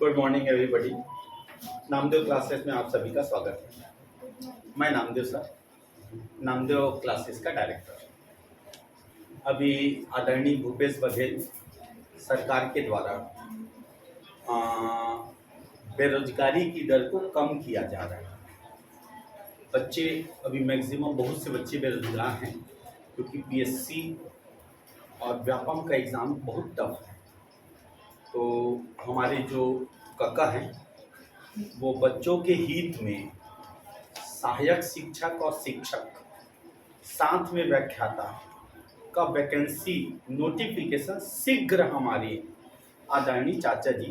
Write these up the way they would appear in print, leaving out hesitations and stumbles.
Good morning everybody. Namdev classes में आप सभी का स्वागत है। मैं नामदेव सर, नामदेव क्लासेस का डायरेक्टर। अभी आदरणीय भूपेश बघेल सरकार के द्वारा बेरोजगारी की दर को कम किया जा रहा है। बच्चे अभी मैक्सिमम बहुत से बच्चे बेरोजगार हैं क्योंकि पीएससी और व्यापम का एग्ज़ाम बहुत टफ है। तो हमारे जो काका हैं वो बच्चों के हित में सहायक शिक्षक और शिक्षक साथ में व्याख्याता का वैकेंसी नोटिफिकेशन शीघ्र हमारे आदरणीय चाचा जी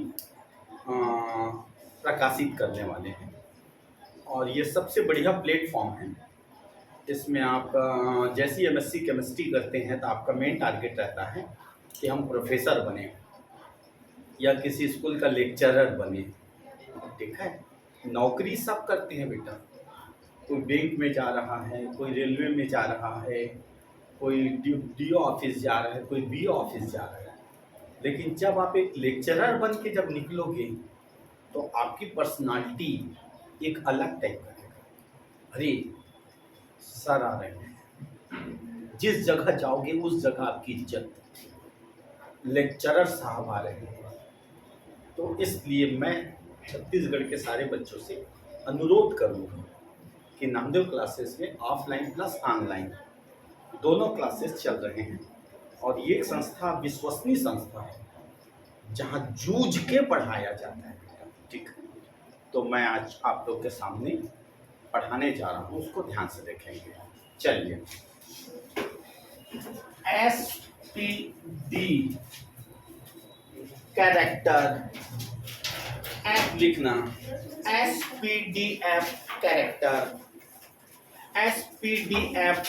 प्रकाशित करने वाले हैं। और ये सबसे बढ़िया प्लेटफॉर्म है। इसमें आप जैसी एमएससी केमिस्ट्री करते हैं तो आपका मेन टारगेट रहता है कि हम प्रोफेसर बने या किसी स्कूल का लेक्चरर बने। ठीक है, नौकरी सब करते हैं बेटा। कोई बैंक में जा रहा है, कोई रेलवे में जा रहा है, कोई डीओ ऑफिस जा रहा है, कोई बीओ ऑफिस जा रहा है। लेकिन जब आप एक लेक्चरर बन के जब निकलोगे तो आपकी पर्सनालिटी एक अलग टाइप का रहेगा। अरे सर आ रहे हैं, जिस जगह जाओगे उस जगह आपकी इज्जत। लेक्चरर साहब आ रहे हैं। तो इसलिए मैं छत्तीसगढ़ के सारे बच्चों से अनुरोध करूँगा कि नामदेव क्लासेस में ऑफलाइन प्लस ऑनलाइन दोनों क्लासेस चल रहे हैं। और ये एक संस्था विश्वसनीय संस्था है जहाँ जूझ के पढ़ाया जाता है। ठीक है, तो मैं आज आप लोग के सामने पढ़ाने जा रहा हूँ, उसको ध्यान से देखेंगे। चलिए, SPD कैरेक्टर एफ लिखना। SPDF कैरेक्टर, SPDF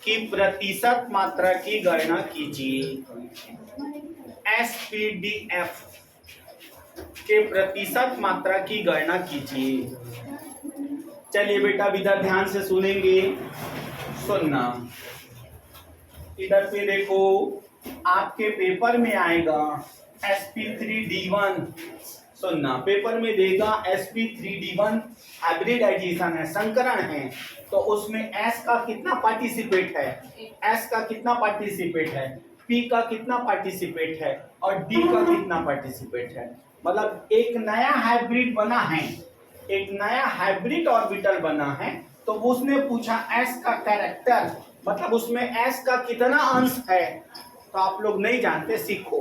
की प्रतिशत मात्रा की गणना कीजिए। SPDF के प्रतिशत मात्रा की गणना कीजिए। चलिए बेटा, इधर ध्यान से सुनेंगे, सुनना। इधर पे देखो, आपके पेपर में आएगा sp3d1। सुनना, पेपर में देगा sp3d1 हाइब्रिडाइजेशन है, संकरण है। तो उसमें s का कितना पार्टिसिपेट है, s का कितना पार्टिसिपेट है, p का कितना पार्टिसिपेट है और d का कितना पार्टिसिपेट है। मतलब एक नया हाइब्रिड बना है, एक नया हाइब्रिड ऑर्बिटल बना है। तो उसने पूछा s का कैरेक्टर, मतलब उसमें s का कितना अंश है। तो आप लोग नहीं जानते, सीखो।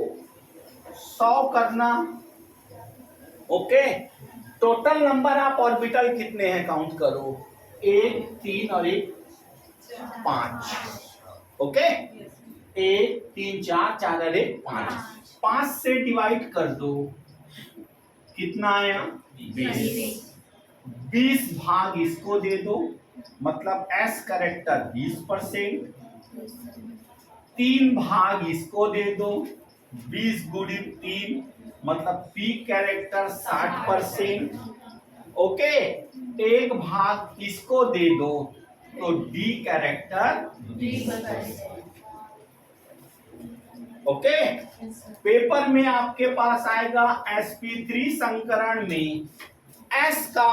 100 करना। ओके, टोटल नंबर आप ऑर्बिटल कितने हैं काउंट करो, 1 3 और 1 5। ओके, 1 3 4 4 और 1 5। 5 से डिवाइड कर दो, कितना आया 20। 20 भाग इसको दे दो, मतलब एस कैरेक्टर 20%। 3 भाग इसको दे दो, 20 गुणित 3, मतलब पी कैरेक्टर 60%। ओके, 1 भाग इसको दे दो तो डी कैरेक्टर 20%। ओके, पेपर में आपके पास आएगा sp3 संकरण में s का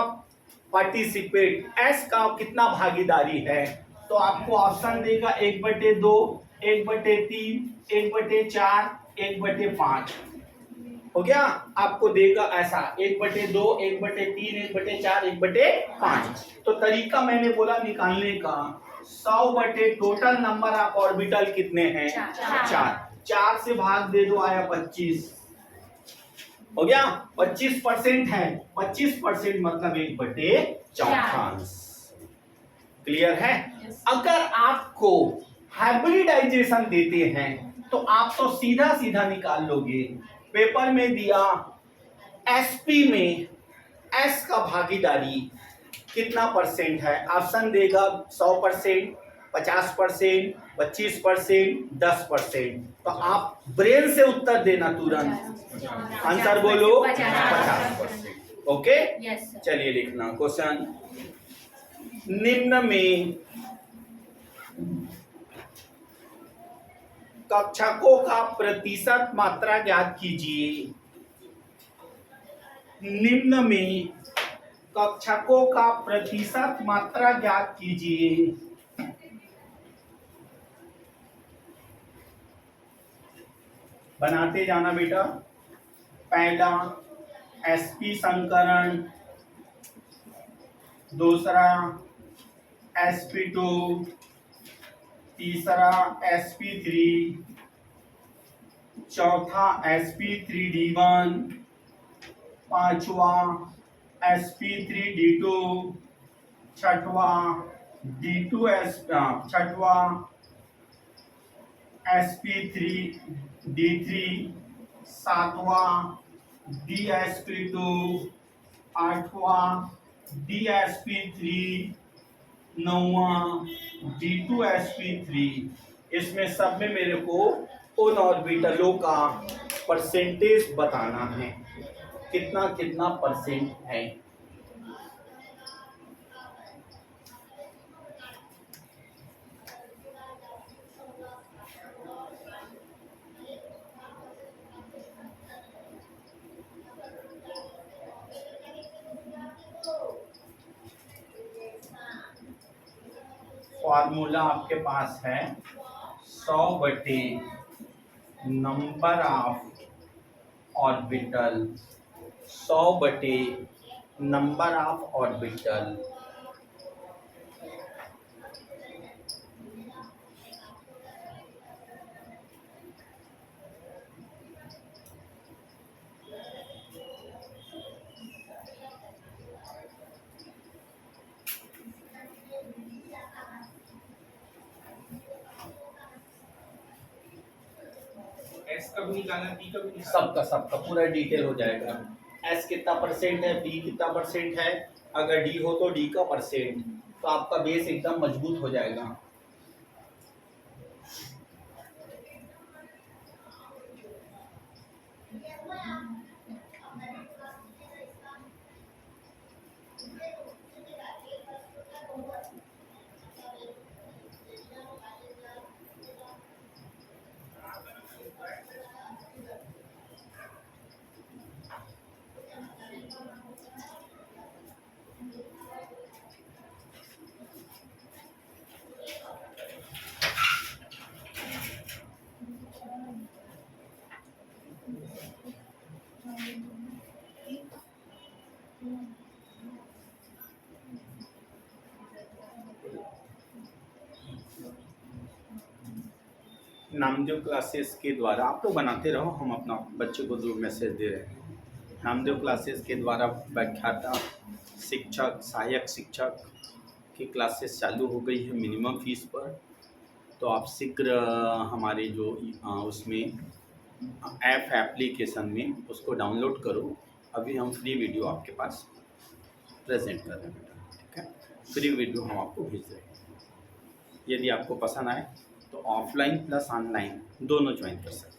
पार्टिसिपेट, s का कितना भागीदारी है। तो आपको ऑप्शन देगा 1/2, 1/3, 1/4, 1/5। हो गया, आपको देगा ऐसा 1/2, 1/3, 1/4, 1/5। तो तरीका मैंने बोला निकालने का, 100 टोटल नंबर ऑफ ऑर्बिटल कितने हैं, 4 से भाग दे दो, आया 25। हो गया, 25% है, 25% मतलब 1/4। क्लियर है। अगर आपको हाइब्रिडाइजेशन देते हैं तो आप तो सीधा सीधा निकाल लोगे। पेपर में दिया एसपी में एस का भागीदारी कितना परसेंट है, ऑप्शन देगा 100%, 50%, 25%, 10%। तो आप ब्रेन से उत्तर देना तुरंत, आंसर बोलो 50%। ओके, चलिए लिखना क्वेश्चन। निम्न में कक्षकों का प्रतिशत मात्रा ज्ञात कीजिए। निम्न में कक्षकों का प्रतिशत मात्रा ज्ञात कीजिए। बनाते जाना बेटा। पहला sp संकरण, दूसरा sp2, तीसरा sp3, चौथा sp3d1, पांचवा sp3d2, छठवा छठवा sp3d3, सातवा dsp2, आठवा dsp3, नौवा d2sp3। इसमें सब में मेरे को उन ऑर्बिटलों का परसेंटेज बताना है, कितना कितना परसेंट है। फॉर्मूला आपके पास है 100 बटे नंबर ऑफ ऑर्बिटल, 100 बटे नंबर ऑफ ऑर्बिटल एस कब निकालना, डी कब निकालना, सबका पूरा डिटेल हो जाएगा। एस कितना परसेंट है, बी कितना परसेंट है, अगर डी हो तो डी का परसेंट, तो आपका बेस एकदम मजबूत हो जाएगा। नामदेव क्लासेस के द्वारा आप तो बनाते रहो, हम अपना बच्चे को जो मैसेज दे रहे हैं। नामदेव क्लासेस के द्वारा व्याख्याता, शिक्षक, सहायक शिक्षक की क्लासेस चालू हो गई है मिनिमम फीस पर। तो आप शीघ्र हमारे जो उसमें ऐप एप्लीकेशन में उसको डाउनलोड करो। अभी हम फ्री वीडियो आपके पास प्रेजेंट कर रहे हैं, ठीक है। फ्री वीडियो हम आपको भेज रहे हैं। यदि आपको पसंद आए तो ऑफलाइन प्लस ऑनलाइन दोनों ज्वाइन कर सकते हैं।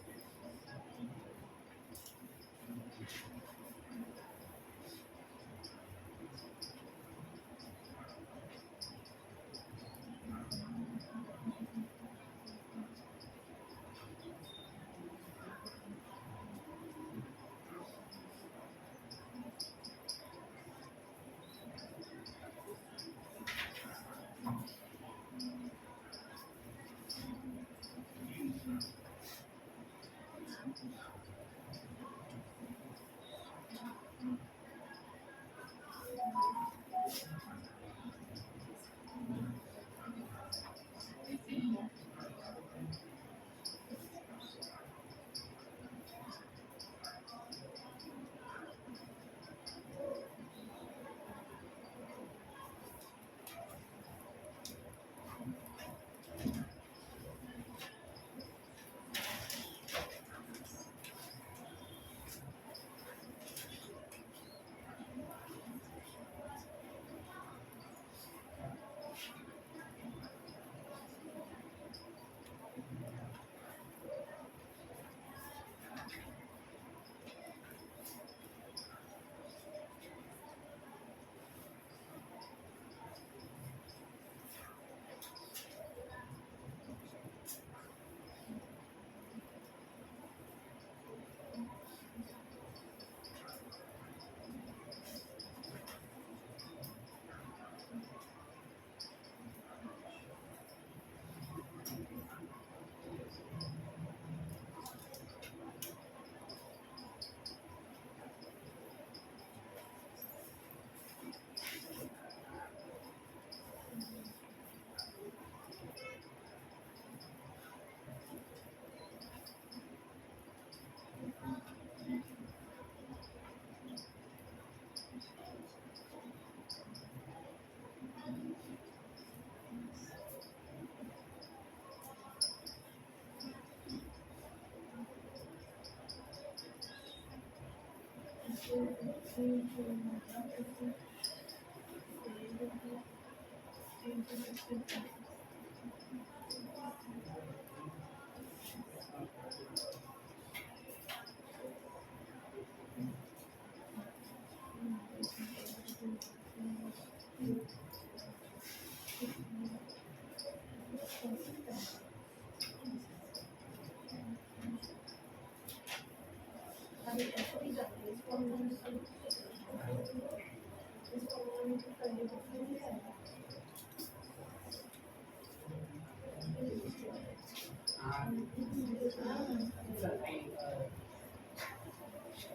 Sir,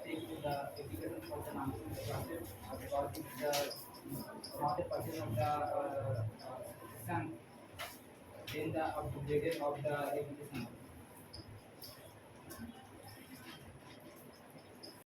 take the education for the non-school classes because it's not a person of the son, then the upgraded of the education.